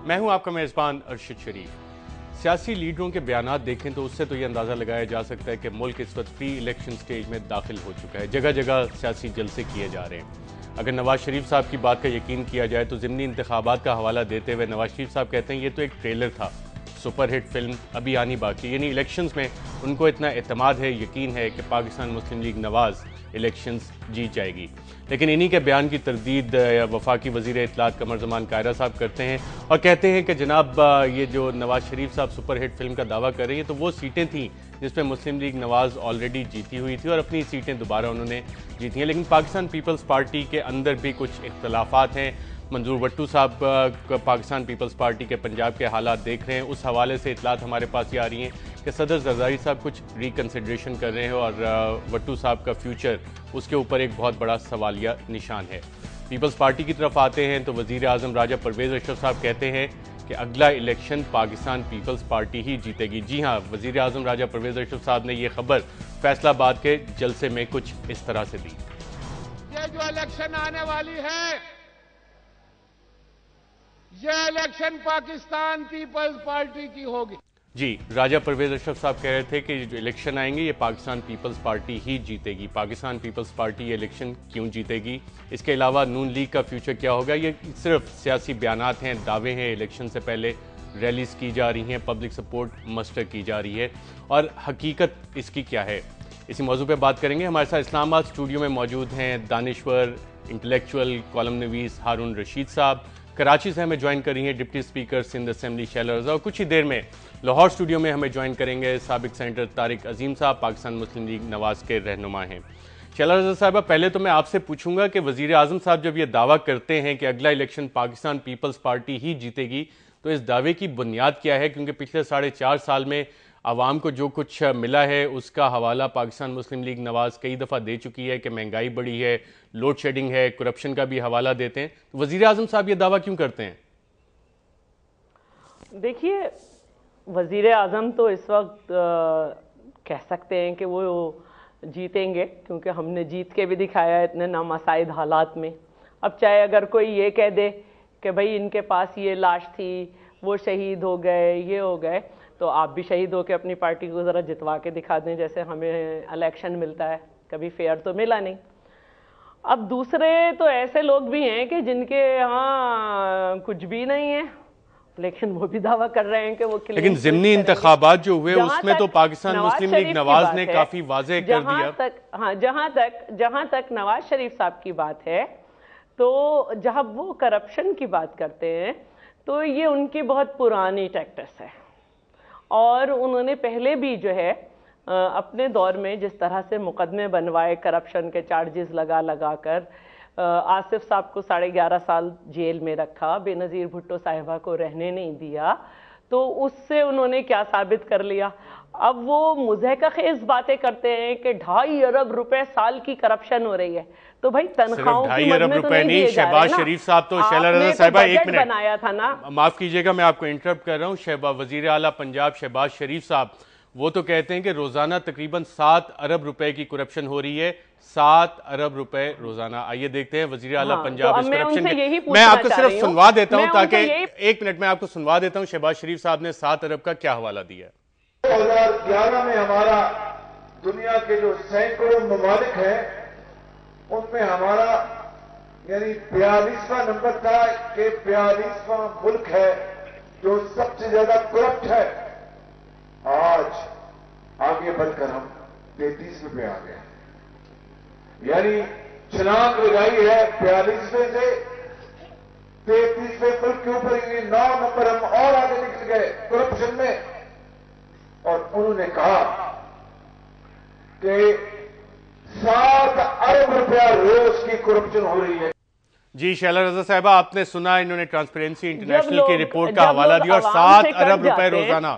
میں ہوں آپ کا میزبان ارشد شریف۔ سیاسی لیڈروں کے بیانات دیکھیں تو اس سے تو یہ اندازہ لگایا جا سکتا ہے کہ ملک اس وقت پری الیکشن سٹیج میں داخل ہو چکا ہے۔ جگہ جگہ سیاسی جلسے کیے جا رہے ہیں۔ اگر نواز شریف صاحب کی بات کا یقین کیا جائے تو ضمنی انتخابات کا حوالہ دیتے ہوئے نواز شریف صاحب کہتے ہیں یہ تو ایک ٹریلر تھا، سپر ہٹ فلم ابھی آنی باقی، یعنی الیکشنز میں ان کو اتنا اعتماد ہے، یقین ہے کہ پاکستان مسلم لیگ نواز الیکشنز جیت جائے گی۔ لیکن انہی کے بیان کی تردید وفاقی وزیر اطلاعات قمر زمان کائرہ صاحب کرتے ہیں اور کہتے ہیں کہ جناب یہ جو نواز شریف صاحب سپر ہٹ فلم کا دعویٰ کر رہے ہیں تو وہ سیٹیں تھیں جس پہ مسلم لیگ نواز آلریڈی جیتی ہوئی تھی اور اپنی سیٹیں دوبارہ انہوں نے جیتی ہیں۔ لیکن پاکستان پیپلز پارٹی کے اندر بھی کچھ اختلافات ہیں۔ منظور وٹو صاحب پاکستان پیپلز پارٹی کے پنجاب کے حالات دیکھ رہے ہیں، اس حوالے سے اطلاعات ہمارے پاس یہ آ رہی ہیں کہ صدر زرداری صاحب کچھ ریکنسیڈریشن کر رہے ہیں اور وٹو صاحب کا فیوچر اس کے اوپر ایک بہت بڑا سوالیہ نشان ہے۔ پیپلز پارٹی کی طرف آتے ہیں تو وزیر اعظم راجہ پرویز اشرف صاحب کہتے ہیں کہ اگلا الیکشن پاکستان پیپلز پارٹی ہی جیتے گی۔ جی ہاں، وزیر اعظم راجہ پرویز اشرف صاحب نے یہ خبر فیصل آباد کے جلسے میں کچھ اس طرح سے دی۔ یہ جو الیکشن آنے والی ہے، یہ الیکشن پاکستان پیپلز پارٹی کی ہوگی۔ جی، راجہ پرویز اشرف صاحب کہہ رہے تھے کہ جو الیکشن آئیں گے یہ پاکستان پیپلز پارٹی ہی جیتے گی۔ پاکستان پیپلز پارٹی یہ الیکشن کیوں جیتے گی؟ اس کے علاوہ نون لیگ کا فیوچر کیا ہوگا؟ یہ صرف سیاسی بیانات ہیں، دعوے ہیں۔ الیکشن سے پہلے ریلیز کی جا رہی ہیں، پبلک سپورٹ مسٹر کی جا رہی ہے، اور حقیقت اس کی کیا ہے؟ اسی موضوع پہ بات کریں گے۔ ہمارے ساتھ اسلام آباد اسٹوڈیو میں موجود ہیں دانشور، انٹلیکچوئل، کالم نویس ہارون رشید صاحب۔ کراچی سے ہمیں جوائن کر رہی ہیں deputy speaker Sindh assembly Sheila Raza, اور کچھ ہی دیر میں لاہور اسٹوڈیو میں ہمیں جوائن کریں گے سابق سینیٹر طارق عظیم صاحب، پاکستان مسلم لیگ نواز کے رہنما ہیں۔ شیلا رضا صاحبہ، پہلے تو میں آپ سے پوچھوں گا کہ وزیر اعظم صاحب جب یہ دعویٰ کرتے ہیں کہ اگلا الیکشن پاکستان پیپلز پارٹی ہی جیتے گی تو اس دعوے کی بنیاد کیا ہے؟ کیونکہ پچھلے 4.5 سال میں عوام کو جو کچھ ملا ہے اس کا حوالہ پاکستان مسلم لیگ نواز کئی دفعہ دے چکی ہے کہ مہنگائی بڑھی ہے، لوڈ شیڈنگ ہے، کرپشن کا بھی حوالہ دیتے ہیں۔ وزیر اعظم صاحب یہ دعویٰ کیوں کرتے ہیں؟ دیکھیے، وزیر اعظم تو اس وقت کہہ سکتے ہیں کہ وہ جیتیں گے، کیونکہ ہم نے جیت کے بھی دکھایا ہے اتنے نامساعد حالات میں۔ اب چاہے اگر کوئی یہ کہہ دے کہ بھائی ان کے پاس یہ لاش تھی، وہ شہید ہو گئے، یہ ہو گئے، تو آپ بھی شہید ہو کے اپنی پارٹی کو ذرا جتوا کے دکھا دیں جیسے ہمیں الیکشن ملتا ہے۔ کبھی فیئر تو ملا نہیں۔ اب دوسرے تو ایسے لوگ بھی ہیں کہ جن کے ہاں کچھ بھی نہیں ہے لیکن وہ بھی دعویٰ کر رہے ہیں کہ وہ لیکن ضمنی انتخابات جو ہوئے اس میں تو پاکستان مسلم لیگ نواز نے کافی واضح کر دیا۔ جہاں تک نواز شریف صاحب کی بات ہے تو جب وہ کرپشن کی بات کرتے ہیں تو یہ ان کی بہت پرانی ٹیکٹس ہے، اور انہوں نے پہلے بھی جو ہے اپنے دور میں جس طرح سے مقدمے بنوائے، کرپشن کے چارجز لگا کر آصف صاحب کو 11.5 سال جیل میں رکھا، بے نظیر بھٹو صاحبہ کو رہنے نہیں دیا، تو اس سے انہوں نے کیا ثابت کر لیا؟ اب وہ مضحکہ خیز باتیں کرتے ہیں کہ 2.5 ارب روپے سال کی کرپشن ہو رہی ہے، تو بھائی تنخواہوں کی مد میں تو نہیں دیے جا رہے نا۔ شہباز شریف صاحب تو شیلا رضا صاحبہ ایک منٹ بنایا تھا نا، معاف کیجئے گا میں آپ کو انٹرپٹ کر رہا ہوں۔ وزیر اعلیٰ پنجاب شہباز شریف صاحب وہ تو کہتے ہیں کہ روزانہ تقریباً 7 ارب روپے کی کرپشن ہو رہی ہے، 7 ارب روپے روزانہ۔ آئیے دیکھتے ہیں وزیر اعلیٰ پنجاب اس کرپشن کے، میں آپ کو صرف سنوا دیتا ہوں تاکہ ایک منٹ میں آپ کو سنوا دیتا ہوں شہباز شریف صاحب نے 7 ارب کا کیا حوالہ دیا ہے۔ 2011 میں ہمارا دنیا کے جو سینکڑوں ممالک ہیں ان میں ہمارا یعنی 42واں نمبر تھا کہ 42واں ملک ہے جو سب سے زیادہ کرپٹ ہے۔ آج آگے بڑھ کر ہم 33ویں پہ آ گئے، یعنی چھلانگ لگائی ہے 42ویں سے 33ویں ملک کے اوپر، 9 نمبر ہم اور آگے نکل گئے کرپشن میں۔ اور انہوں نے کہا کہ 7 ارب روپیہ روز کی کرپشن ہو رہی ہے۔ جی شیلا رضا صاحبہ، آپ نے سنا، انہوں نے ٹرانسپیرنسی انٹرنیشنل کی رپورٹ کا حوالہ دیا، اور 7 ارب روپے روزانہ۔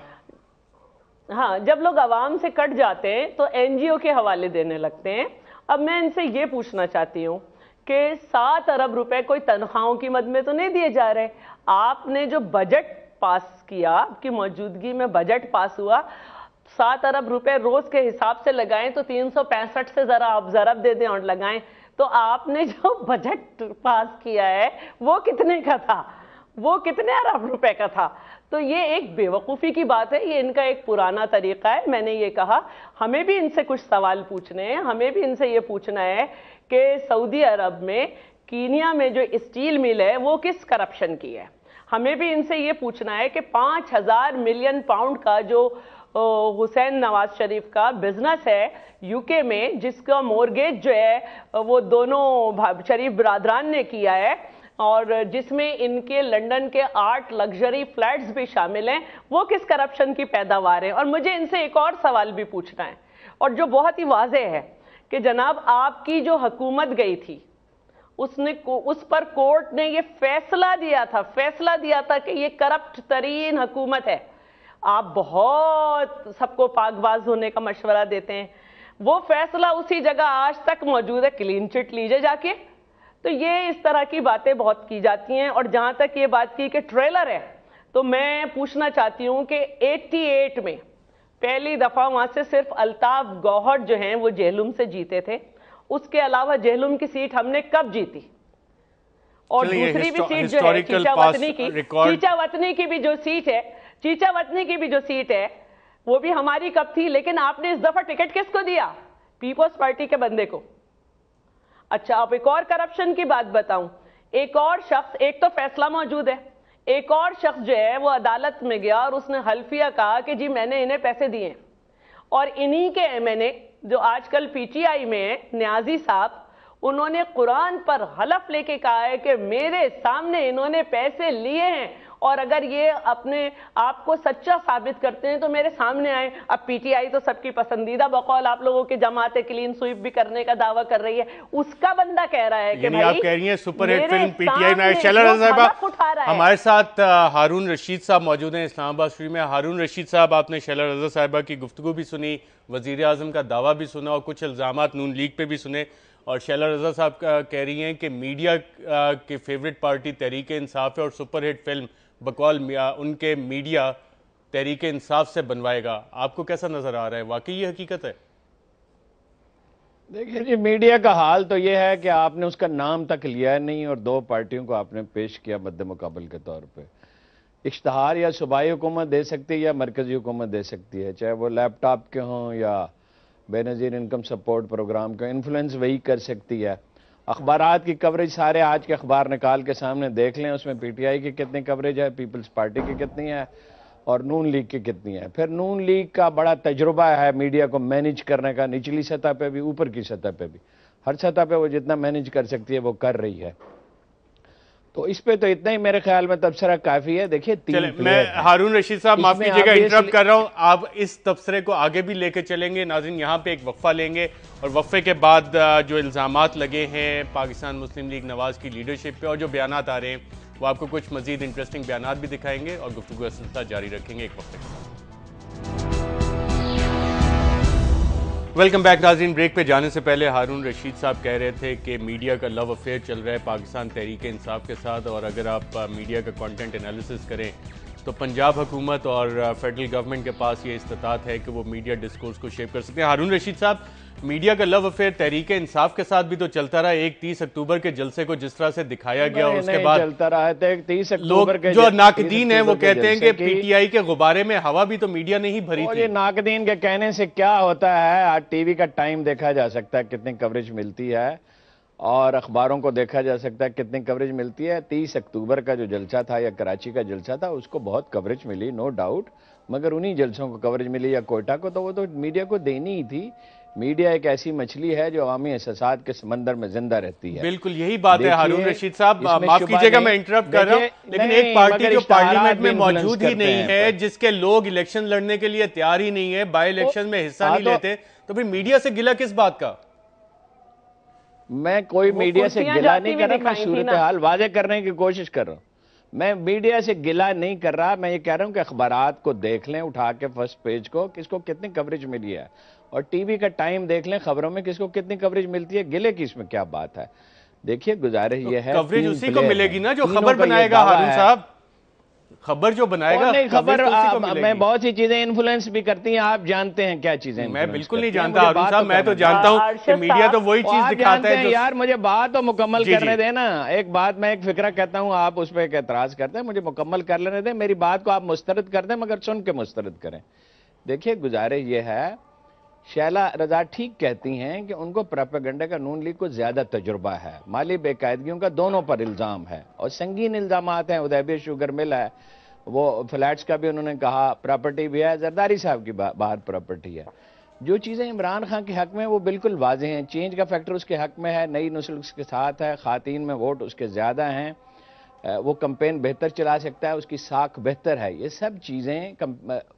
ہاں، جب لوگ عوام سے کٹ جاتے ہیں تو این جی او کے حوالے دینے لگتے ہیں۔ اب میں ان سے یہ پوچھنا چاہتی ہوں کہ 7 ارب روپے کوئی تنخواہوں کی مد میں تو نہیں دیے جا رہے؟ آپ نے جو بجٹ پاس کیا، آپ کی موجودگی میں بجٹ پاس ہوا، 7 ارب روپے روز کے حساب سے لگائیں تو 365 سے ذرا آپ ضرب دے دیں اور لگائیں، تو آپ نے جو بجٹ پاس کیا ہے وہ کتنے کا تھا؟ وہ کتنے ارب روپے کا تھا. تو یہ ایک بیوقوفی کی بات ہے, یہ ان کا ایک پرانا طریقہ ہے. میں نے یہ کہا ہمیں بھی ان سے کچھ سوال پوچھنے ہیں, ہمیں بھی ان سے یہ پوچھنا ہے کہ سعودی عرب میں کینیا میں جو اسٹیل مل ہے وہ کس کرپشن کی ہے. ہمیں بھی ان سے یہ پوچھنا ہے کہ 5,000 ملین پاؤنڈ کا جو حسین نواز شریف کا بزنس ہے یو کے میں, جس کا مورگیج جو ہے وہ دونوں شریف برادران نے کیا ہے, اور جس میں ان کے لنڈن کے 8 لگژری فلیٹس بھی شامل ہیں, وہ کس کرپشن کی پیداوار ہیں. اور مجھے ان سے ایک اور سوال بھی پوچھنا ہے, اور جو بہت ہی واضح ہے کہ جناب آپ کی جو حکومت گئی تھی اس پر کورٹ نے یہ فیصلہ دیا تھا کہ یہ کرپٹ ترین حکومت ہے. آپ بہت سب کو پاک باز ہونے کا مشورہ دیتے ہیں, وہ فیصلہ اسی جگہ آج تک موجود ہے, کلین چٹ لیجئے جا کے. تو یہ اس طرح کی باتیں بہت کی جاتی ہیں. اور جہاں تک یہ بات کی کہ ٹریلر ہے, تو میں پوچھنا چاہتی ہوں کہ 88 میں پہلی دفعہ وہاں سے صرف الطاف گوہر جو ہیں وہ جہلم سے جیتے تھے, اس کے علاوہ جہلم کی سیٹ ہم نے کب جیتی, اور دوسری بھی سیٹ جو ہے چیچا وطنی کی بھی جو سیٹ ہے, چیچا وطنی کی بھی جو سیٹ ہے وہ بھی ہماری کب تھی. لیکن آپ نے اس دفعہ ٹکٹ کس کو دیا؟ پیپلز پارٹی کے بندے کو. اچھا آپ ایک اور کرپشن کی بات بتاؤں, ایک اور شخص, ایک تو فیصلہ موجود ہے, ایک اور شخص جو ہے وہ عدالت میں گیا اور اس نے حلفیہ کہا کہ جی میں نے انہیں پیسے دیے, اور انہی کے ایم این اے جو آج کل پی ٹی آئی میں ہیں, نیازی صاحب, انہوں نے قرآن پر حلف لے کے کہا ہے کہ میرے سامنے انہوں نے پیسے لیے ہیں, اور اگر یہ اپنے آپ کو سچا ثابت کرتے ہیں تو میرے سامنے آئیں. اب پی ٹی آئی تو سب کی پسندیدہ بقول آپ لوگوں کی جماعت کلین سویپ بھی کرنے کا دعویٰ کر رہی ہے, اس کا بندہ کہہ رہا ہے کہ یعنی آپ کہہ رہی ہیں super hit film P T I میں. شیلا رضا صاحبہ ہمارے ساتھ ہارون رشید صاحب موجود ہیں اسلام آباد اسٹوڈیو میں. ہارون رشید صاحب, آپ نے شیلا رضا صاحبہ کی گفتگو بھی سنی, وزیر اعظم کا دعویٰ بھی سنا, اور کچھ الزامات نون لیگ پہ بھی سنے, اور شیلا رضا صاحب کہہ رہی ہیں کہ میڈیا کی فیوریٹ پارٹی تحریک انصاف ہے, اور سپر ہٹ فلم بقول ان کے میڈیا تحریک انصاف سے بنوائے گا. آپ کو کیسا نظر آ رہا ہے, واقعی یہ حقیقت ہے؟ دیکھیں جی, میڈیا کا حال تو یہ ہے کہ آپ نے اس کا نام تک لیا ہے نہیں, اور 2 پارٹیوں کو آپ نے پیش کیا مد مقابل کے طور پہ. اشتہار یا صوبائی حکومت دے سکتی ہے یا مرکزی حکومت دے سکتی ہے, چاہے وہ لیپ ٹاپ کے ہوں یا بے نظیر انکم سپورٹ پروگرام کا, انفلوئنس وہی کر سکتی ہے. اخبارات کی کوریج سارے آج کے اخبار نکال کے سامنے دیکھ لیں, اس میں پی ٹی آئی کی کتنی کوریج ہے, پیپلز پارٹی کی کتنی ہے, اور نون لیگ کی کتنی ہے. پھر نون لیگ کا بڑا تجربہ ہے میڈیا کو مینیج کرنے کا, نچلی سطح پہ بھی اوپر کی سطح پہ بھی, ہر سطح پہ وہ جتنا مینیج کر سکتی ہے وہ کر رہی ہے. تو اس پہ تو اتنا ہی میرے خیال میں تبصرہ کافی ہے. دیکھیے میں ہارون رشید صاحب معاف کیجیے گا انٹرپٹ کر رہا ہوں, آپ اس تبصرے کو آگے بھی لے کے چلیں گے. ناظرین یہاں پہ ایک وقفہ لیں گے, اور وقفے کے بعد جو الزامات لگے ہیں پاکستان مسلم لیگ نواز کی لیڈرشپ پہ, اور جو بیانات آ رہے ہیں, وہ آپ کو کچھ مزید انٹرسٹنگ بیانات بھی دکھائیں گے, اور گفتگو کا سلسلہ جاری رکھیں گے ایک وقفے کے بعد. ویلکم بیک ناظرین. بریک پہ جانے سے پہلے ہارون رشید صاحب کہہ رہے تھے کہ میڈیا کا لو افیئر چل رہا ہے پاکستان تحریک انصاف کے ساتھ, اور اگر آپ میڈیا کا کانٹینٹ انالیسس کریں تو پنجاب حکومت اور فیڈرل گورنمنٹ کے پاس یہ استطاعت ہے کہ وہ میڈیا ڈسکورس کو شیپ کر سکتے ہیں. ہارون رشید صاحب, میڈیا کا لو افیئر تحریک انصاف کے ساتھ بھی تو چلتا رہا. 30 اکتوبر کے جلسے کو جس طرح سے دکھایا گیا, اس کے بعد چلتا رہا ہے. 30 لوگ جو ناقدین ہیں وہ کہتے ہیں کہ پی ٹی آئی کے غبارے میں ہوا بھی تو میڈیا نے ہی بھری تھی. ناقدین کے کہنے سے کیا ہوتا ہے, آج ٹی وی کا ٹائم دیکھا جا سکتا ہے کتنی کوریج ملتی ہے, اور اخباروں کو دیکھا جا سکتا ہے کتنی کوریج ملتی ہے. 30 اکتوبر کا جو جلسہ تھا یا کراچی کا جلسہ تھا, اس کو بہت کوریج ملی, نو ڈاؤٹ, مگر انہی جلسوں کو کوریج ملی, یا کوئٹہ کو, تو وہ تو میڈیا کو دینی ہی تھی. میڈیا ایک ایسی مچھلی ہے جو عوامی احساسات کے سمندر میں زندہ رہتی ہے. بالکل یہی بات ہے ہارون رشید صاحب, معاف کیجئے گا میں انٹرپٹ کر رہا ہوں, لیکن ایک پارٹی جو پارلیمنٹ میں موجود ہی نہیں ہے, جس کے لوگ الیکشن لڑنے کے لیے تیار ہی نہیں ہے, بائی الیکشن میں حصہ نہیں لیتے, تو پھر میڈیا سے گلہ کس بات کا؟ میں کوئی میڈیا سے گلہ نہیں کر رہا, میں صورتحال واضح کرنے کی کوشش کر رہا ہوں. میں میڈیا سے گلہ نہیں کر رہا, میں یہ کہہ رہا ہوں کہ اخبارات کو دیکھ لیں اٹھا کے فرسٹ پیج کو, کس کو کتنی کوریج ملی ہے, اور ٹی وی کا ٹائم دیکھ لیں خبروں میں کس کو کتنی کوریج ملتی ہے. گلے کی اس میں کیا بات ہے؟ دیکھیے گزارش یہ ہے کوریج اسی کو ملے گی نا جو خبر بنائے گا. ہارون صاحب خبر جو بنائے نہیں گا خبر میں بہت سی چیزیں انفلوئنس بھی کرتی ہیں, آپ جانتے ہیں کیا چیزیں. میں بالکل نہیں جانتا ہارون صاحب, میں تو جانتا ہوں کہ میڈیا تو وہی چیز دکھاتا ہے. یار مجھے بات تو مکمل کرنے دیں نا, ایک بات میں ایک فکرہ کہتا ہوں, آپ اس پہ ایک اعتراض کرتے ہیں, مجھے مکمل کر لینے دیں. میری بات کو آپ مسترد کر دیں مگر سن کے مسترد کریں. دیکھیے گزارش یہ ہے, شیلا رضا ٹھیک کہتی ہیں کہ ان کو پروپیگنڈا کا نون لیگ کو زیادہ تجربہ ہے, مالی بے قاعدگیوں کا دونوں پر الزام ہے اور سنگین الزامات ہیں. ادیبیہ شوگر مل ہے, وہ فلیٹس کا بھی انہوں نے کہا, پراپرٹی بھی ہے, زرداری صاحب کی باہر پراپرٹی ہے. جو چیزیں عمران خان کے حق میں وہ بالکل واضح ہیں. چینج کا فیکٹر اس کے حق میں ہے, نئی نسل اس کے ساتھ ہے, خواتین میں ووٹ اس کے زیادہ ہیں, وہ کمپین بہتر چلا سکتا ہے, اس کی ساکھ بہتر ہے. یہ سب چیزیں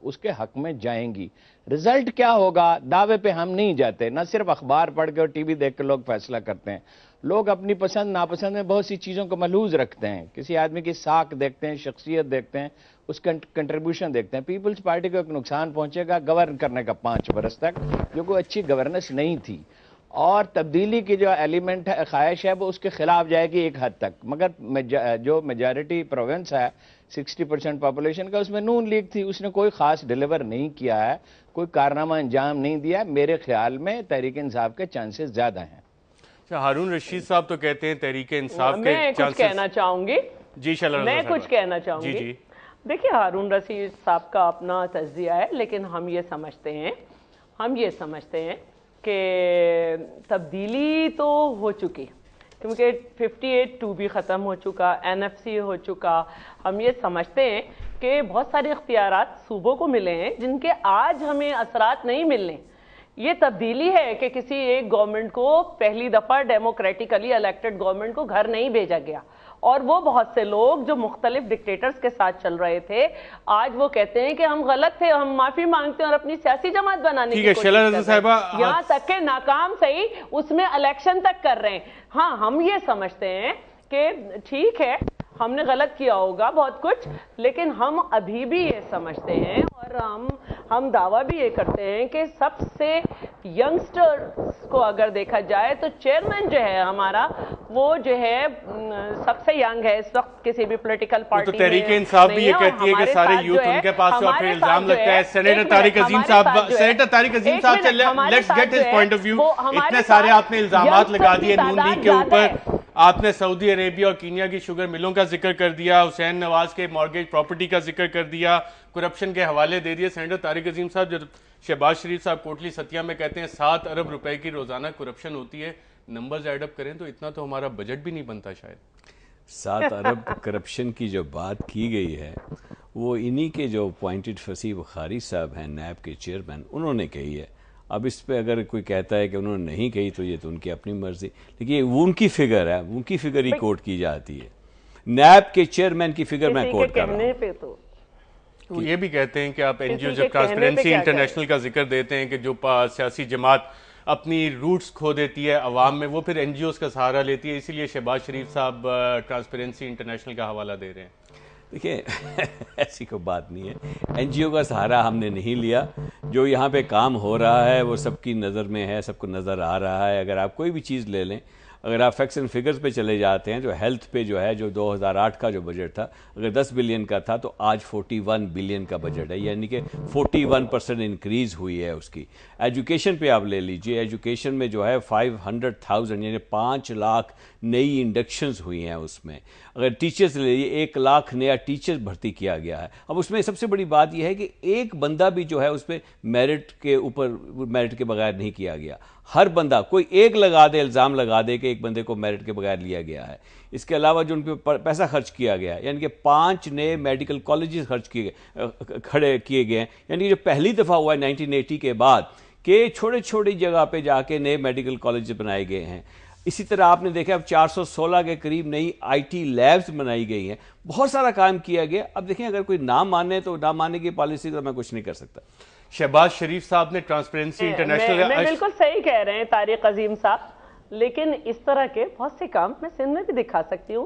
اس کے حق میں جائیں گی. رزلٹ کیا ہوگا دعوے پہ ہم نہیں جاتے, نہ صرف اخبار پڑھ کے اور ٹی وی دیکھ کے لوگ فیصلہ کرتے ہیں. لوگ اپنی پسند ناپسند میں بہت سی چیزوں کو ملحوظ رکھتے ہیں. کسی آدمی کی ساکھ دیکھتے ہیں, شخصیت دیکھتے ہیں, اس کا کنٹریبیوشن دیکھتے ہیں. پیپلز پارٹی کو ایک نقصان پہنچے گا گورن کرنے کا 5 برس تک, جو کوئی اچھی گورننس نہیں تھی, اور تبدیلی کی جو ایلیمنٹ ہے, خواہش ہے, وہ اس کے خلاف جائے گی ایک حد تک. مگر جو میجارٹی پروونس ہے 60% پاپولیشن کا, اس میں نون لیگ تھی, اس نے کوئی خاص ڈیلیور نہیں کیا ہے, کوئی کارنامہ انجام نہیں دیا. میرے خیال میں تحریک انصاف کے چانسز زیادہ ہیں. ہارون رشید صاحب تو کہتے ہیں تحریک انصاف کے میں کچھ کہنا چاہوں گی. جی میں کچھ کہنا چاہوں گی. جی دیکھیے ہارون رشید صاحب کا اپنا تجزیہ ہے, لیکن ہم یہ سمجھتے ہیں کہ تبدیلی تو ہو چکی, کیونکہ 58-2 بھی ختم ہو چکا, NFC ہو چکا. ہم یہ سمجھتے ہیں کہ بہت سارے اختیارات صوبوں کو ملے ہیں جن کے آج ہمیں اثرات نہیں ملنے. یہ تبدیلی ہے کہ کسی ایک گورنمنٹ کو پہلی دفعہ ڈیموکریٹیکلی الیکٹڈ گورنمنٹ کو گھر نہیں بھیجا گیا, اور وہ بہت سے لوگ جو مختلف ڈکٹیٹرز کے ساتھ چل رہے تھے, آج وہ کہتے ہیں کہ ہم غلط تھے, ہم معافی مانگتے ہیں اور اپنی سیاسی جماعت بنانے کی کوشش کر رہے ہیں. یہاں تک کہ ناکام صحیح اس میں الیکشن تک کر رہے ہیں. ہاں ہم یہ سمجھتے ہیں کہ ٹھیک ہے ہم نے غلط کیا ہوگا بہت کچھ, لیکن ہم ابھی بھی یہ سمجھتے ہیں اور ہم دعویٰ بھی یہ کرتے ہیں کہ سب سے ینگسٹرز کو اگر دیکھا جائے تو چیئرمین جو ہے ہمارا, وہ جو ہے سب سے ینگ ہے اس وقت کسی بھی پولیٹیکل پارٹی میں. تو تحریک انصاف بھی یہ کہتی ہے کہ سارے یوتھ ان کے پاس, اور پھر الزام لگتا ہے سینیٹر طارق عظیم صاحب سے, let's get his point of view. اتنے سارے آپ نے الزامات لگا دیے نون لیگ کے اوپر. آپ نے سعودی عربیہ اور کینیا کی شوگر ملوں کا ذکر کر دیا, حسین نواز کے مارگیج پراپرٹی کا ذکر کر دیا, کرپشن کے حوالے دے دیے. سینیٹر طارق عظیم صاحب, جو شہباز شریف صاحب کوٹلی ستیا میں کہتے ہیں 7 ارب روپے کی روزانہ کرپشن ہوتی ہے, نمبرز ایڈ اپ کریں تو اتنا تو ہمارا بجٹ بھی نہیں بنتا شاید. 7 ارب کرپشن کی جو بات کی گئی ہے وہ انہی کے جو اپوائنٹڈ فصیح بخاری صاحب ہیں نیب کے چیئرمین, انہوں نے کہی ہے. اب اس پہ اگر کوئی کہتا ہے کہ انہوں نے نہیں کہی تو یہ تو ان کی اپنی مرضی, لیکن وہ ان کی فگر ہے, ان کی فگر ہی کوٹ کی جاتی ہے. نیب کے چیئرمین کی فگر میں کوٹ کر رہا ہوں. وہ یہ بھی کہتے ہیں کہ آپ این جی او جب ٹرانسپیرنسی انٹرنیشنل کا ذکر دیتے ہیں کہ جو سیاسی جماعت اپنی روٹس کھو دیتی ہے عوام میں, وہ پھر این جی اوز کا سہارا لیتی ہے, اسی لیے شہباز شریف صاحب ٹرانسپیرنسی انٹرنیشنل کا حوالہ دے رہے ہیں. دیکھیں ایسی کوئی بات نہیں ہے, این جی او کا سہارا ہم نے نہیں لیا. جو یہاں پہ کام ہو رہا ہے وہ سب کی نظر میں ہے, سب کو نظر آ رہا ہے. اگر آپ کوئی بھی چیز لے لیں, اگر آپ فیکٹس اینڈ فگرز پہ چلے جاتے ہیں, جو ہیلتھ پہ جو ہے, جو 2008 کا جو بجٹ تھا اگر 10 بلین کا تھا تو آج 41 بلین کا بجٹ ہے, یعنی کہ 41% انکریز ہوئی ہے اس کی. ایجوکیشن پہ آپ لے لیجئے, ایجوکیشن میں جو ہے 500,000 یعنی 5 لاکھ نئی انڈکشنز ہوئی ہیں اس میں. اگر ٹیچرز لے لیجیے 1 لاکھ نیا ٹیچر بھرتی کیا گیا ہے. اب اس میں سب سے بڑی بات یہ ہے کہ ایک بندہ بھی جو ہے اس پہ میرٹ کے اوپر میرٹ کے بغیر نہیں کیا گیا. ہر بندہ کوئی ایک لگا دے, الزام لگا دے کہ ایک بندے کو میرٹ کے بغیر لیا گیا ہے. اس کے علاوہ جو ان پہ پیسہ خرچ کیا گیا ہے, یعنی کہ 5 نئے میڈیکل کالجز کھڑے کیے گئے ہیں, یعنی جو پہلی دفعہ ہوا ہے 1980 کے بعد کہ چھوٹی جگہ پہ جا کے نئے میڈیکل کالجز بنائے گئے ہیں. اسی طرح آپ نے دیکھا اب 416 کے قریب نئی آئی ٹی لیبز بنائی گئی ہیں. بہت سارا کام کیا گیا. اب دیکھیں اگر کوئی نہ مانے تو نہ ماننے کی پالیسی تو میں کچھ نہیں کر سکتا. شہباز شریف صاحب نے ٹرانسپیرنسی انٹرنیشنل میں بالکل صحیح کہہ رہے ہیں طارق عظیم صاحب, لیکن اس طرح کے بہت سے کام میں سندھ میں بھی دکھا سکتی ہوں.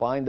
5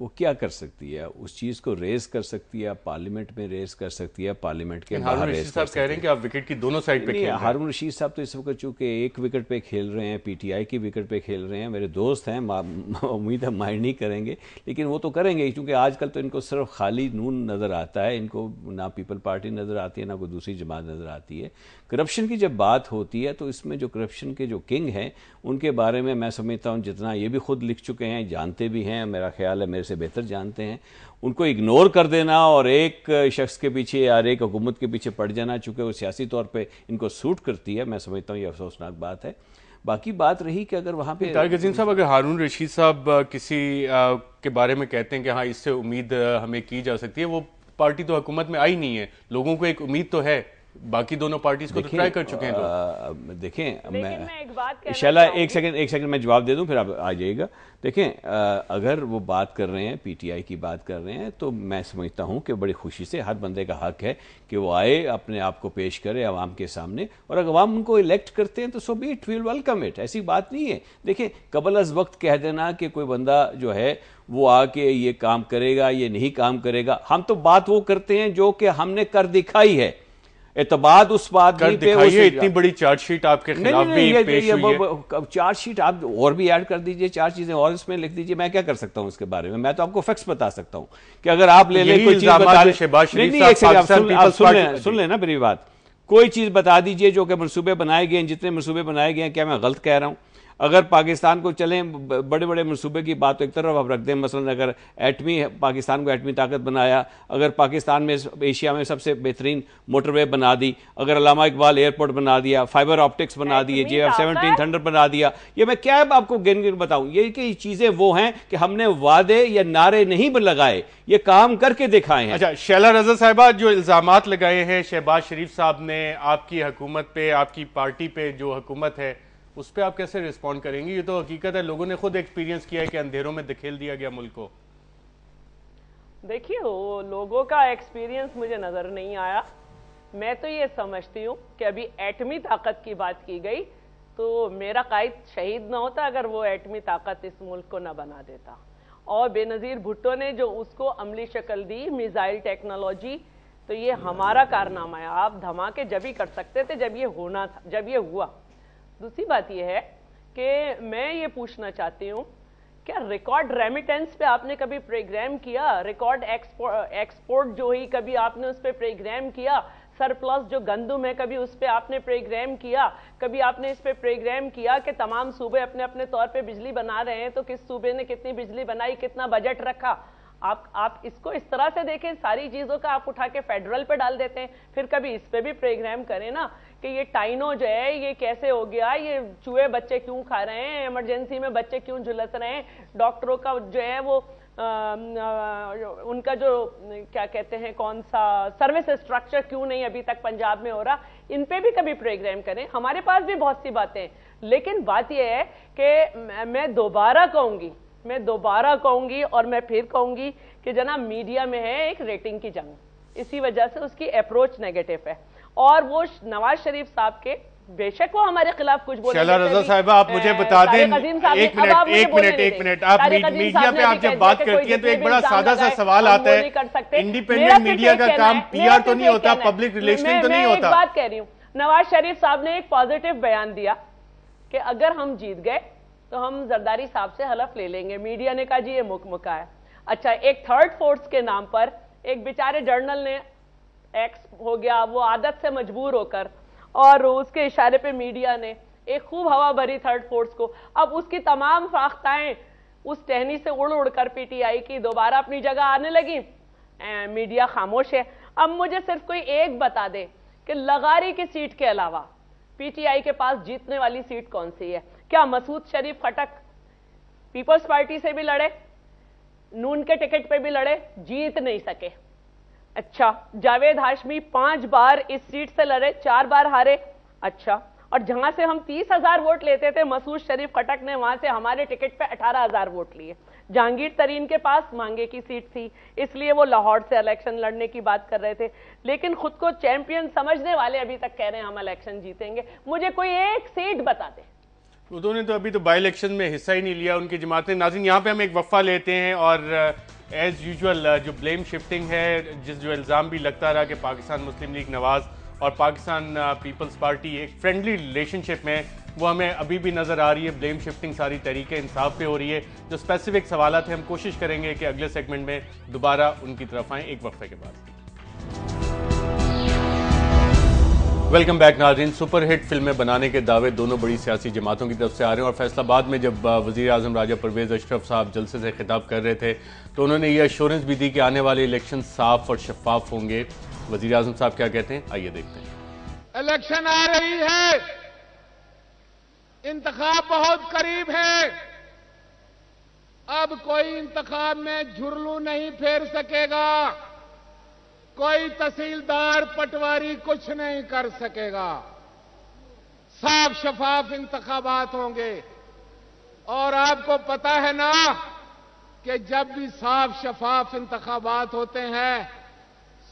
وہ کیا کر سکتی ہے؟ اس چیز کو ریز کر سکتی ہے، پارلیمنٹ میں ریز کر سکتی ہے، پارلیمنٹ کے باہر ریز کر سکتی ہے۔ کہہ رہے ہیں کہ آپ وکٹ کی دونوں سائڈ پہ کھیل رہے ہیں۔ ہارون رشید صاحب تو اس وقت چونکہ ایک وکٹ پہ کھیل رہے ہیں، پی ٹی آئی کی وکٹ پہ کھیل رہے ہیں، میرے دوست ہیں، امید ہے مائنڈ نہیں کریں گے، لیکن وہ تو کریں گے کیونکہ آج کل تو ان کو صرف خالی نون نظر آتا ہے، ان کو نہ پیپل پارٹی نظر آتی ہے نہ کوئی دوسری جماعت نظر آتی ہے۔ کرپشن کی جب بات ہوتی ہے تو اس میں جو کرپشن کے جو کنگ ہیں ان کے بارے میں سمجھتا ہوں جتنا یہ بھی خود لکھ چکے ہیں، جانتے بھی ہیں، میرا خیال ہے میرے سے بہتر جانتے ہیں، ان کو اگنور کر دینا اور ایک شخص کے پیچھے یا ایک حکومت کے پیچھے پڑ جانا چونکہ وہ سیاسی طور پہ ان کو سوٹ کرتی ہے، میں سمجھتا ہوں یہ افسوسناک بات ہے۔ باقی بات رہی کہ اگر وہاں پہ طارق عظیم صاحب، اگر ہارون رشید صاحب کسی کے بارے میں کہتے ہیں کہ ہاں اس سے امید ہمیں کی جا سکتی ہے، وہ پارٹی تو حکومت میں آئی نہیں ہے، لوگوں کو ایک امید تو ہے، باقی دونوں پارٹیز کو تو ٹرائی کر چکے ہیں لوگ۔ دیکھیں میں ایک بات انشاءاللہ ایک سیکنڈ میں جواب دے دوں پھر آپ آ جائیے گا۔ دیکھیں اگر وہ بات کر رہے ہیں، پی ٹی آئی کی بات کر رہے ہیں، تو میں سمجھتا ہوں کہ بڑی خوشی سے ہر بندے کا حق ہے کہ وہ آئے، اپنے آپ کو پیش کرے عوام کے سامنے، اور اگر عوام ان کو الیکٹ کرتے ہیں تو so be it, well welcome it, ایسی بات نہیں ہے۔ دیکھیں قبل از وقت کہہ دینا کہ کوئی بندہ جو ہے وہ آ کے یہ کام کرے گا، یہ نہیں کام کرے گا، ہم تو بات وہ کرتے ہیں جو کہ ہم نے کر دکھائی ہے، اعتماد اس بات نہیں پہ اتنی بڑی چارج شیٹ آپ کے خلاف بھی پیش ہوئی ہے۔ چارج شیٹ آپ اور بھی ایڈ کر دیجئے، 4 چیزیں اور اس میں لکھ دیجئے، میں کیا کر سکتا ہوں اس کے بارے میں تو آپ کو فیکٹس بتا سکتا ہوں کہ اگر آپ لے لیں کوئی چیز بتا لیں، سن لیں نا میری بات، کوئی چیز بتا دیجئے جو کہ منصوبے بنائے گئے ہیں، جتنے منصوبے بنائے گئے ہیں، کیا میں غلط کہہ رہا ہوں؟ اگر پاکستان کو چلیں بڑے بڑے منصوبے کی بات تو ایک طرف آپ رکھ دیں، مثلا اگر پاکستان کو ایٹمی طاقت بنایا، اگر پاکستان میں ایشیا میں سب سے بہترین موٹر وے بنا دی، اگر علامہ اقبال ایئرپورٹ بنا دیا، فائبر آپٹکس بنا دیے، JF-17 تھنڈر بنا دیا، یہ میں کیا آپ کو گن بتاؤں؟ یہ کہ چیزیں وہ ہیں کہ ہم نے وعدے یا نعرے نہیں لگائے، یہ کام کر کے دکھائے ہیں۔ اچھا شیلا رضا صاحبہ، جو الزامات لگائے ہیں شہباز شریف صاحب نے آپ کی حکومت پہ، آپ کی پارٹی پہ جو حکومت ہے، اس پہ آپ کیسے ریسپونڈ کریں گے؟ یہ تو حقیقت ہے، لوگوں نے خود ایکسپیرینس کیا ہے کہ اندھیروں میں دھکیل دیا گیا ملک کو۔ دیکھیے وہ لوگوں کا ایکسپیرینس مجھے نظر نہیں آیا، میں تو یہ سمجھتی ہوں کہ ابھی ایٹمی طاقت کی بات کی گئی تو میرا قائد شہید نہ ہوتا اگر وہ ایٹمی طاقت اس ملک کو نہ بنا دیتا، اور بے نظیر بھٹو نے جو اس کو عملی شکل دی، میزائل ٹیکنالوجی، تو یہ ہمارا کارنامہ ہے۔ آپ دھماکے جب ہی کر سکتے تھے جب یہ ہونا تھا، جب یہ ہوا۔ دوسری بات یہ ہے کہ میں یہ پوچھنا چاہتی ہوں، کیا ریکارڈ ریمیٹنس پہ آپ نے کبھی پروگرام کیا؟ ریکارڈ ایکسپورٹ جو ہی کبھی آپ نے اس پہ پروگرام کیا؟ سرپلس جو گندم ہے کبھی اس پہ آپ نے پروگرام کیا؟ کبھی آپ نے اس پہ پروگرام کیا کہ تمام صوبے اپنے اپنے طور پہ بجلی بنا رہے ہیں تو کس صوبے نے کتنی بجلی بنائی، کتنا بجٹ رکھا؟ آپ اس کو اس طرح سے دیکھیں، ساری چیزوں کا آپ اٹھا کے فیڈرل پہ ڈال دیتے ہیں، پھر کبھی اس پہ بھی پروگرام کریں نا کہ یہ ٹائنو جو ہے یہ کیسے ہو گیا، یہ چوہے بچے کیوں کھا رہے ہیں، ایمرجنسی میں بچے کیوں جھلس رہے ہیں، ڈاکٹروں کا جو ہے وہ ان کا جو کیا کہتے ہیں کون سا سروس اسٹرکچر کیوں نہیں ابھی تک پنجاب میں ہو رہا، ان پہ بھی کبھی پروگرام کریں۔ ہمارے پاس بھی بہت سی باتیں ہیں، لیکن بات یہ ہے کہ میں دوبارہ کہوں گی اور میں پھر کہوں گی کہ جناب میڈیا میں ہے ایک ریٹنگ کی جنگ، اسی وجہ سے اس کی اپروچ نیگیٹو ہے، اور وہ نواز شریف صاحب کے بے شک وہ ہمارے خلاف کچھ بولیں۔ شیلا رضا صاحبہ آپ مجھے بتا دیں، ایک منٹ، آپ میڈیا پہ آپ جب بات کرتی ہیں تو ایک بڑا سادہ سا سوال آتا ہے، انڈیپینڈنٹ میڈیا کا کام PR تو نہیں ہوتا، پبلک ریلیشن تو نہیں ہوتا۔ میں ایک بات کہہ رہی ہوں، نواز شریف صاحب نے ایک پازیٹیو بیان دیا کہ اگر ہم جیت گئے تو ہم زرداری صاحب سے حلف لے لیں گے، میڈیا نے کہا جی یہ مکمکا ہے۔ اچھا ایک تھرڈ فورس کے نام پر ایک بیچارے جرنل نے ایکس ہو گیا، وہ عادت سے مجبور ہو کر، اور اس کے اشارے پہ میڈیا نے ایک خوب ہوا بھری تھرڈ فورس کو، اب اس کی تمام ساختائیں اس ٹہنی سے اڑ کر PTI کی دوبارہ اپنی جگہ آنے لگی، میڈیا خاموش ہے۔ اب مجھے صرف کوئی ایک بتا دے کہ لغاری کی سیٹ کے علاوہ PTI کے پاس جیتنے والی سیٹ کون سی ہے؟ کیا مسعود شریف خٹک پیپلز پارٹی سے بھی لڑے، نون کے ٹکٹ پہ بھی لڑے، جیت نہیں سکے؟ اچھا جاوید ہاشمی 5 بار اس سیٹ سے لڑے، 4 بار ہارے۔ اچھا اور جہاں سے ہم 30,000 ووٹ لیتے تھے مسعود شریف خٹک نے وہاں سے ہمارے ٹکٹ پہ 18,000 ووٹ لیے۔ جہانگیر ترین کے پاس مانگے کی سیٹ تھی، اس لیے وہ لاہور سے الیکشن لڑنے کی بات کر رہے تھے، لیکن خود کو چیمپئن سمجھنے والے ابھی تک کہہ رہے ہیں ہم الیکشن جیتیں گے۔ مجھے کوئی ایک سیٹ بتا دے۔ انہوں نے تو ابھی تو بائی الیکشن میں حصہ ہی نہیں لیا ان کی جماعت نے. ناظرین یہاں پہ ہم ایک وقفہ لیتے ہیں اور ایز یوزول جو بلیم شفٹنگ ہے, جو الزام بھی لگتا رہا کہ پاکستان مسلم لیگ نواز اور پاکستان پیپلز پارٹی ایک فرینڈلی ریلیشن شپ میں, وہ ہمیں ابھی بھی نظر آ رہی ہے. بلیم شفٹنگ ساری تحریک انصاف پہ ہو رہی ہے. جو اسپیسیفک سوالات ہیں ہم کوشش کریں گے کہ اگلے سیگمنٹ میں دوبارہ ان کی طرف آئیں ایک وقفے کے بعد. ویلکم بیک ناظرین. سپر ہٹ فلمیں بنانے کے دعوے دونوں بڑی سیاسی جماعتوں کی طرف سے آ رہے ہیں, اور فیصل آباد میں جب وزیر اعظم راجہ پرویز اشرف صاحب جلسے سے خطاب کر رہے تھے تو انہوں نے یہ ایشورنس بھی دی کہ آنے والے الیکشن صاف اور شفاف ہوں گے. وزیر اعظم صاحب کیا کہتے ہیں, آئیے دیکھتے ہیں. الیکشن آ رہی ہے, انتخاب بہت قریب ہے. اب کوئی انتخاب میں جھرلو نہیں پھیر سکے گا, کوئی تحصیلدار پٹواری کچھ نہیں کر سکے گا. صاف شفاف انتخابات ہوں گے. اور آپ کو پتا ہے نا کہ جب بھی صاف شفاف انتخابات ہوتے ہیں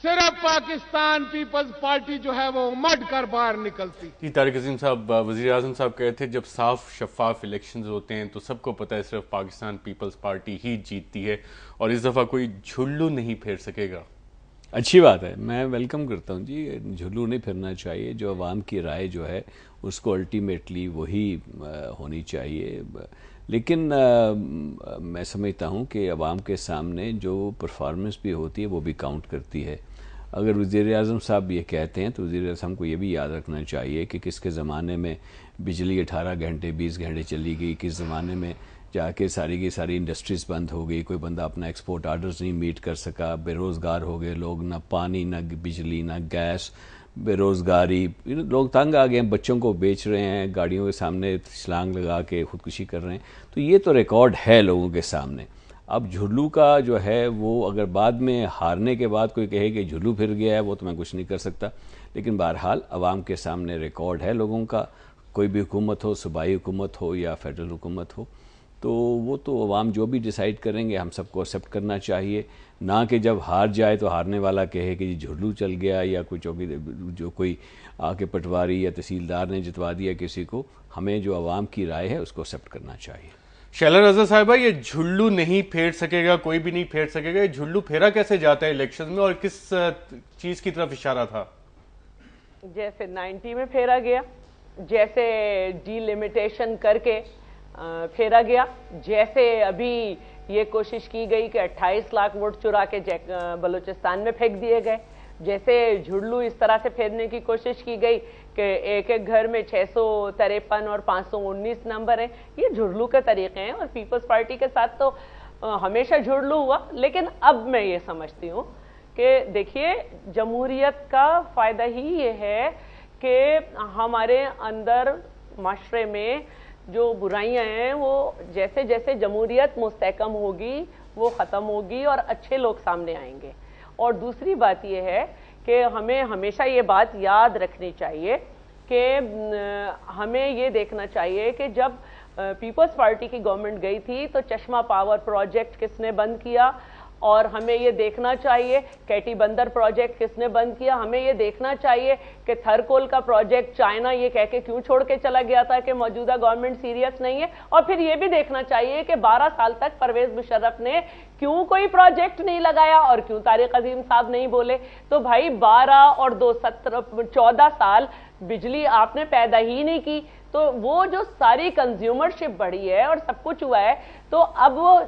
صرف پاکستان پیپلز پارٹی جو ہے وہ امڈ کر باہر نکلتی. جی طارق عظیم صاحب, وزیر اعظم صاحب کہے تھے جب صاف شفاف الیکشنز ہوتے ہیں تو سب کو پتہ ہے صرف پاکستان پیپلز پارٹی ہی جیتتی ہے اور اس دفعہ کوئی جھلو نہیں پھیر سکے گا. اچھی بات ہے, میں ویلکم کرتا ہوں جی. جھلو نہیں پھرنا چاہیے. جو عوام کی رائے جو ہے اس کو الٹیمیٹلی وہی ہونی چاہیے. لیکن میں سمجھتا ہوں کہ عوام کے سامنے جو پرفارمنس بھی ہوتی ہے وہ بھی کاؤنٹ کرتی ہے. اگر وزیر اعظم صاحب یہ کہتے ہیں تو وزیر اعظم کو یہ بھی یاد رکھنا چاہیے کہ کس کے زمانے میں بجلی 18 گھنٹے 20 گھنٹے چلی گئی, کس زمانے میں جا کے ساری کی ساری انڈسٹریز بند ہو گئی, کوئی بندہ اپنا ایکسپورٹ آرڈرز نہیں میٹ کر سکا, بے روزگار ہو گئے لوگ, نہ پانی نہ بجلی نہ گیس, بے روزگاری, لوگ تنگ آ گئے ہیں, بچوں کو بیچ رہے ہیں, گاڑیوں کے سامنے چھلانگ لگا کے خودکشی کر رہے ہیں. تو یہ تو ریکارڈ ہے لوگوں کے سامنے. اب جھلو کا جو ہے وہ اگر بعد میں ہارنے کے بعد کوئی کہے کہ جھلو پھر گیا ہے وہ تو میں کچھ نہیں کر سکتا. لیکن بہرحال عوام کے سامنے ریکارڈ ہے لوگوں کا, کوئی بھی حکومت ہو, صوبائی حکومت ہو یا فیڈرل حکومت ہو, تو وہ تو عوام جو بھی ڈیسائیڈ کریں گے ہم سب کو ایکسیپٹ کرنا چاہیے. نہ کہ جب ہار جائے تو ہارنے والا کہے کہ جی جھلو چل گیا یا کوئی جو کوئی آ کے پٹواری یا تحصیلدار نے جتوا دیا کسی کو. ہمیں جو عوام کی رائے ہے اس کو ایکسیپٹ کرنا چاہیے. شیلا رضا صاحبہ, یہ جھلو نہیں پھیر سکے گا, کوئی بھی نہیں پھیر سکے گا, یہ جھلو پھیرا کیسے جاتا ہے الیکشن میں اور کس چیز کی طرف اشارہ تھا؟ جیسے 90 میں پھیرا گیا, جیسے ڈی لمیٹیشن کر کے پھیرا گیا, جیسے ابھی یہ کوشش کی گئی کہ 28 لاکھ ووٹ چرا کے بلوچستان میں پھینک دیے گئے, جیسے جھلو اس طرح سے پھیرنے کی کوشش کی گئی کہ ایک ایک گھر میں 653 اور 519 نمبر ہیں. یہ جھلو کے طریقے ہیں اور پیپلز پارٹی کے ساتھ تو ہمیشہ جھلو ہوا. لیکن اب میں یہ سمجھتی ہوں کہ دیکھیے جمہوریت کا فائدہ ہی یہ ہے کہ ہمارے اندر معاشرے میں جو برائیاں ہیں وہ جیسے جیسے جمہوریت مستحکم ہوگی وہ ختم ہوگی اور اچھے لوگ سامنے آئیں گے. اور دوسری بات یہ ہے کہ ہمیں ہمیشہ یہ بات یاد رکھنی چاہیے کہ ہمیں یہ دیکھنا چاہیے کہ جب پیپلز پارٹی کی گورنمنٹ گئی تھی تو چشمہ پاور پروجیکٹ کس نے بند کیا, اور ہمیں یہ دیکھنا چاہیے کیٹی بندر پروجیکٹ کس نے بند کیا. ہمیں یہ دیکھنا چاہیے کہ تھرکول کا پروجیکٹ چائنا یہ کہہ کے کیوں چھوڑ کے چلا گیا تھا کہ موجودہ گورنمنٹ سیریس نہیں ہے. اور پھر یہ بھی دیکھنا چاہیے کہ 12 سال تک پرویز مشرف نے کیوں کوئی پروجیکٹ نہیں لگایا اور کیوں طارق عظیم صاحب نہیں بولے. تو بھائی 12 اور 2 14 سال بجلی آپ نے پیدا ہی نہیں کی, تو وہ جو ساری کنزیومرشپ بڑھی ہے اور سب کچھ ہوا ہے تو اب وہ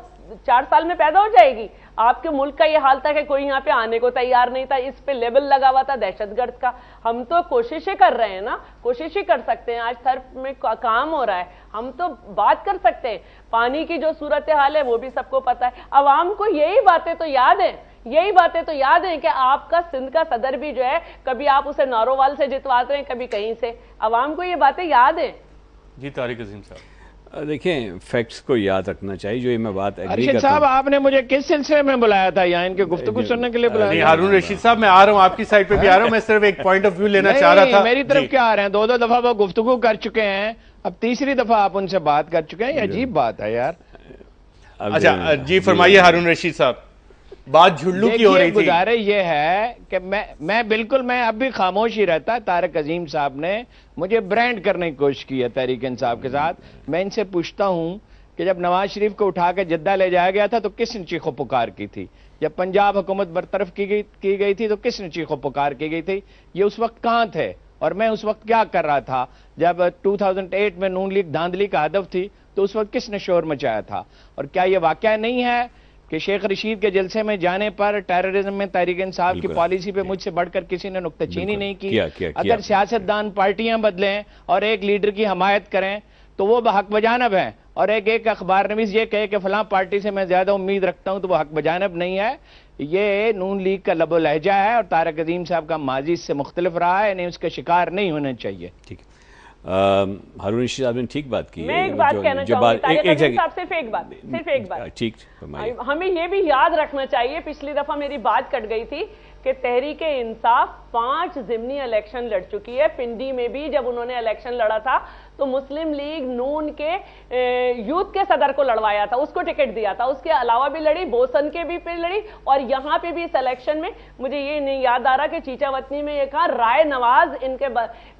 4 سال میں پیدا ہو جائے گی. آپ کے ملک کا یہ حال تھا کہ کوئی یہاں پہ آنے کو تیار نہیں تھا, اس پہ لیبل لگا ہوا تھا دہشت گرد کا. ہم تو کوششیں کر رہے ہیں نا, کوششیں کر سکتے ہیں. آج تھرپ میں کام ہو رہا ہے, ہم تو بات کر سکتے ہیں. پانی کی جو صورتحال ہے وہ بھی سب کو پتا ہے. عوام کو یہی باتیں تو یاد ہیں, یہی باتیں تو یاد ہیں کہ آپ کا سندھ کا صدر بھی جو ہے کبھی آپ اسے نارووال سے جتواتے ہیں کبھی کہیں سے. عوام کو یہ باتیں یاد ہیں. جی طارق عظیم صاحب, دیکھیں فیکٹس کو یاد رکھنا چاہیے. جو یہ میں بات ارشد صاحب آپ نے مجھے کس سلسلے میں بلایا تھا, یہاں ان کے گفتگو سننے کے لیے بلایا؟ نہیں ہارون رشید صاحب, میں آ رہا ہوں آپ کی سائڈ پہ بھی آ رہا ہوں, میں صرف ایک پوائنٹ آف ویو لینا چاہ رہا تھا. میری طرف کیا آ رہے ہیں, 2 دفعہ وہ گفتگو کر چکے ہیں, اب تیسری دفعہ آپ ان سے بات کر چکے ہیں. یہ عجیب بات ہے یار. اچھا جی فرمائیے ہارون رشید صاحب. بات جھلو کی ہو رہی تھی. گزارش یہ ہے کہ میں بالکل میں اب بھی خاموش ہی رہتا. طارق عظیم صاحب نے مجھے برانڈ کرنے کی کوشش کی ہے تحریک انصاف کے ساتھ. میں ان سے پوچھتا ہوں کہ جب نواز شریف کو اٹھا کے جدہ لے جایا گیا تھا تو کس نے چیخ و پکار کی تھی؟ جب پنجاب حکومت برطرف کی گئی تھی تو کس نے چیخ و پکار کی گئی تھی؟ یہ اس وقت کہاں تھے اور میں اس وقت کیا کر رہا تھا؟ جب 2008 میں نون لیگ دھاندلی کا ہدف تھی تو اس وقت کس نے شور مچایا تھا؟ اور کیا یہ واقعہ نہیں ہے کہ شیخ رشید کے جلسے میں جانے پر ٹیررزم میں تحریک انصاف کی پالیسی پہ مجھ سے بڑھ کر کسی نے نکتہ چینی نہیں کی؟ اگر سیاستدان پارٹیاں بدلیں اور ایک لیڈر کی حمایت کریں تو وہ حق بجانب ہیں، اور ایک اخبار نویس یہ کہے کہ فلاں پارٹی سے میں زیادہ امید رکھتا ہوں تو وہ حق بجانب نہیں ہے. یہ نون لیگ کا لب و لہجہ ہے اور طارق عظیم صاحب کا ماضی اس سے مختلف رہا ہے، انہیں اس کا شکار نہیں ہونا چاہیے. ٹھیک ہے، ہارون رشید صاحب نے ٹھیک بات کی ہے. میں ایک بات کہنا چاہوں گی طارق عظیم صاحب، صرف ایک بات. ٹھیک، ہمیں یہ بھی یاد رکھنا چاہیے، پچھلی دفعہ میری بات کٹ گئی تھی کہ تحریک انصاف 5 ضمنی الیکشن لڑ چکی ہے. پنڈی میں بھی جب انہوں نے الیکشن لڑا تھا تو مسلم لیگ نون کے یوتھ کے صدر کو لڑوایا تھا، اس کو ٹکٹ دیا تھا. اس کے علاوہ بھی لڑی، بوسن کے بھی پہ لڑی، اور یہاں پہ بھی اس الیکشن میں مجھے یہ نہیں یاد آ رہا کہ چیچا وطنی میں یہ کہا رائے نواز ان کے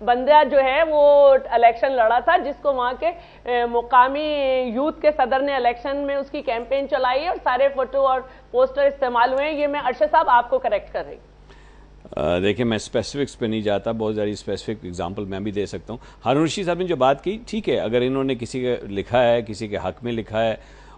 بندہ جو ہے وہ الیکشن لڑا تھا، جس کو وہاں کے مقامی یوتھ کے صدر نے الیکشن میں اس کی کیمپین چلائی اور سارے فوٹو اور پوسٹر استعمال ہوئے ہیں. یہ میں ارشد صاحب آپ کو کریکٹ کر رہی ہوں. دیکھیں میں اسپیسیفکس پہ نہیں جاتا، بہت ساری اسپیسیفک اگزامپل میں بھی دے سکتا ہوں. ہارون رشید صاحب نے جو بات کی ٹھیک ہے، اگر انہوں نے کسی کے لکھا ہے، کسی کے حق میں لکھا ہے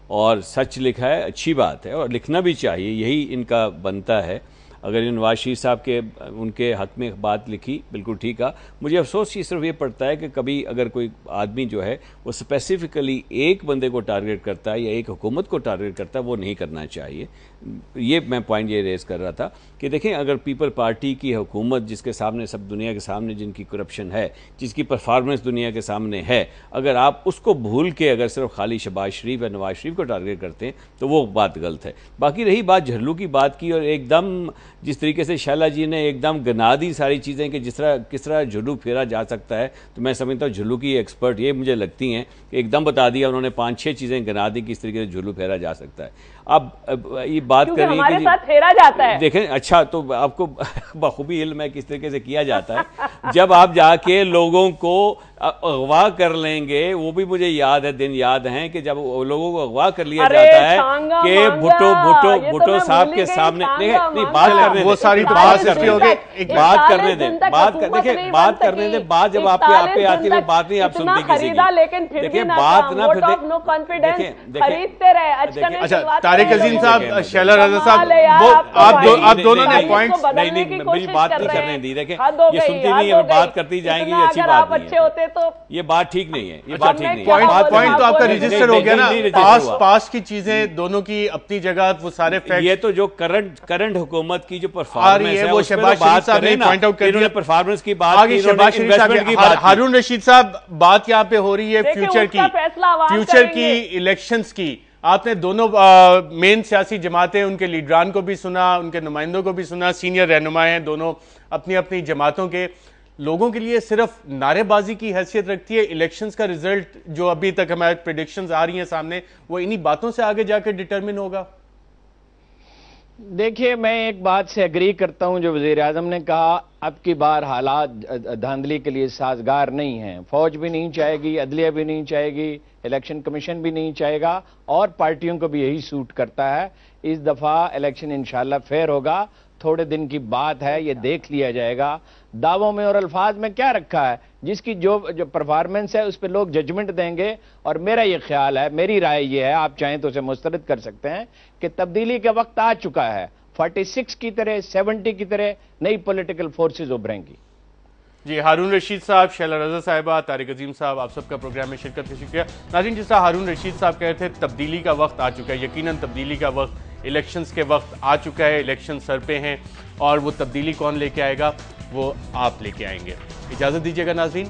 اور سچ لکھا ہے، اچھی بات ہے اور لکھنا بھی چاہیے، یہی ان کا بنتا ہے. اگر نواز شریف صاحب کے ان کے حق میں بات لکھی بالکل ٹھیک ہے. مجھے افسوس یہ صرف یہ پڑتا ہے کہ کبھی اگر کوئی آدمی جو ہے وہ اسپیسیفکلی ایک بندے کو ٹارگٹ کرتا ہے یا ایک حکومت کو ٹارگٹ کرتا ہے، وہ نہیں کرنا چاہیے. یہ میں پوائنٹ یہ ریز کر رہا تھا کہ دیکھیں اگر پیپل پارٹی کی حکومت جس کے سامنے سب دنیا کے سامنے جن کی کرپشن ہے، جس کی پرفارمنس دنیا کے سامنے ہے، اگر آپ اس کو بھول کے اگر صرف خالی شہباز شریف یا نواز شریف کو ٹارگٹ کرتے ہیں تو وہ بات غلط ہے. باقی رہی بات جھرلو کی بات کی اور ایک دم جس طریقے سے شیلا جی نے ایک دم گنا دی ساری چیزیں کہ کس طرح جھلو پھیرا جا سکتا ہے، تو میں سمجھتا ہوں جھلو کی ایکسپرٹ یہ مجھے لگتی ہیں کہ ایک دم بتا دیا انہوں نے 5-6 چیزیں گنا دی کس طریقے سے جھلو پھیرا جا سکتا ہے. اب یہ بات کر رہی ہمارے ساتھ پھیرا جاتا ہے. دیکھیں اچھا تو آپ کو بخوبی علم ہے کس طریقے سے کیا جاتا ہے. جب آپ جا کے لوگوں کو اغوا کر لیں گے، وہ بھی مجھے یاد ہے، دن یاد ہیں کہ جب لوگوں کو اغوا کر لیا جاتا ہے کہ بھٹو صاحب کے سامنے نہیں بات کرنے وہ ساری تو بات بات کرنے دیں، دیکھیں بات کرنے دیں، بات جب آپ پہ آتی ہے بات نہیں آپ سنتی کسی کی. دیکھیں بات نہ اچھا طارق عظیم صاحب، شیلا رضا صاحب، آپ دونوں نے پوائنٹس نہیں میری بات نہیں کرنے دی. دیکھیں یہ سنتی نہیں ہے اور بات کرتی جائیں گی، یہ اچھی بات نہیں ہے، یہ بات ٹھیک نہیں ہے، یہ بات ٹھیک نہیں ہے. پوائنٹ تو آپ کا رجسٹر ہو گیا نا، پاس کی چیزیں دونوں کی اپنی جگہ، وہ سارے فیکٹ. یہ تو جو کرنٹ حکومت کی جو پرفارمنس ہے وہ شہباز شریف صاحب نے پوائنٹ آؤٹ کر دیا. پرفارمنس کی بات کی، شہباز شریف صاحب. ہارون رشید صاحب بات یہاں پہ ہو رہی ہے فیوچر کی الیکشنز کی. آپ نے دونوں مین سیاسی جماعتیں، ان کے لیڈران کو بھی سنا، ان کے نمائندوں کو بھی سنا، سینئر رہنما ہیں دونوں اپنی اپنی جماعتوں کے. لوگوں کے لیے صرف نعرے بازی کی حیثیت رکھتی ہے الیکشنز کا رزلٹ جو ابھی تک ہمارے پریڈکشنز آ رہی ہیں سامنے، وہ انہی باتوں سے آگے جا کے ڈٹرمن ہوگا؟ دیکھیے میں ایک بات سے اگری کرتا ہوں جو وزیر اعظم نے کہا، اب کی بار حالات دھاندلی کے لیے سازگار نہیں ہیں. فوج بھی نہیں چاہے گی، عدلیہ بھی نہیں چاہے گی، الیکشن کمیشن بھی نہیں چاہے گا، اور پارٹیوں کو بھی یہی سوٹ کرتا ہے. اس دفعہ الیکشن انشاءاللہ فیئر ہوگا. تھوڑے دن کی بات ہے، یہ دیکھ لیا جائے گا. دعووں میں اور الفاظ میں کیا رکھا ہے؟ جس کی جو پرفارمنس ہے اس پہ لوگ ججمنٹ دیں گے. اور میرا یہ خیال ہے، میری رائے یہ ہے، آپ چاہیں تو اسے مسترد کر سکتے ہیں، کہ تبدیلی کا وقت آ چکا ہے. 46 کی طرح 70 کی طرح نئی پولیٹیکل فورسز ابھریں گی. جی ہارون رشید صاحب، شیلا رضا صاحبہ، طارق عظیم صاحب، آپ سب کا پروگرام میں شرکت کا شکریہ. ناظرین، جس طرح ہارون رشید صاحب کہہ رہے تھے تبدیلی کا وقت آ چکا ہے، یقیناً تبدیلی کا وقت الیکشنز کے وقت آ چکا ہے. الیکشن سر پہ ہیں اور وہ تبدیلی کون لے کے آئے گا وہ آپ لے کے آئیں گے. اجازت دیجیے گا ناظرین.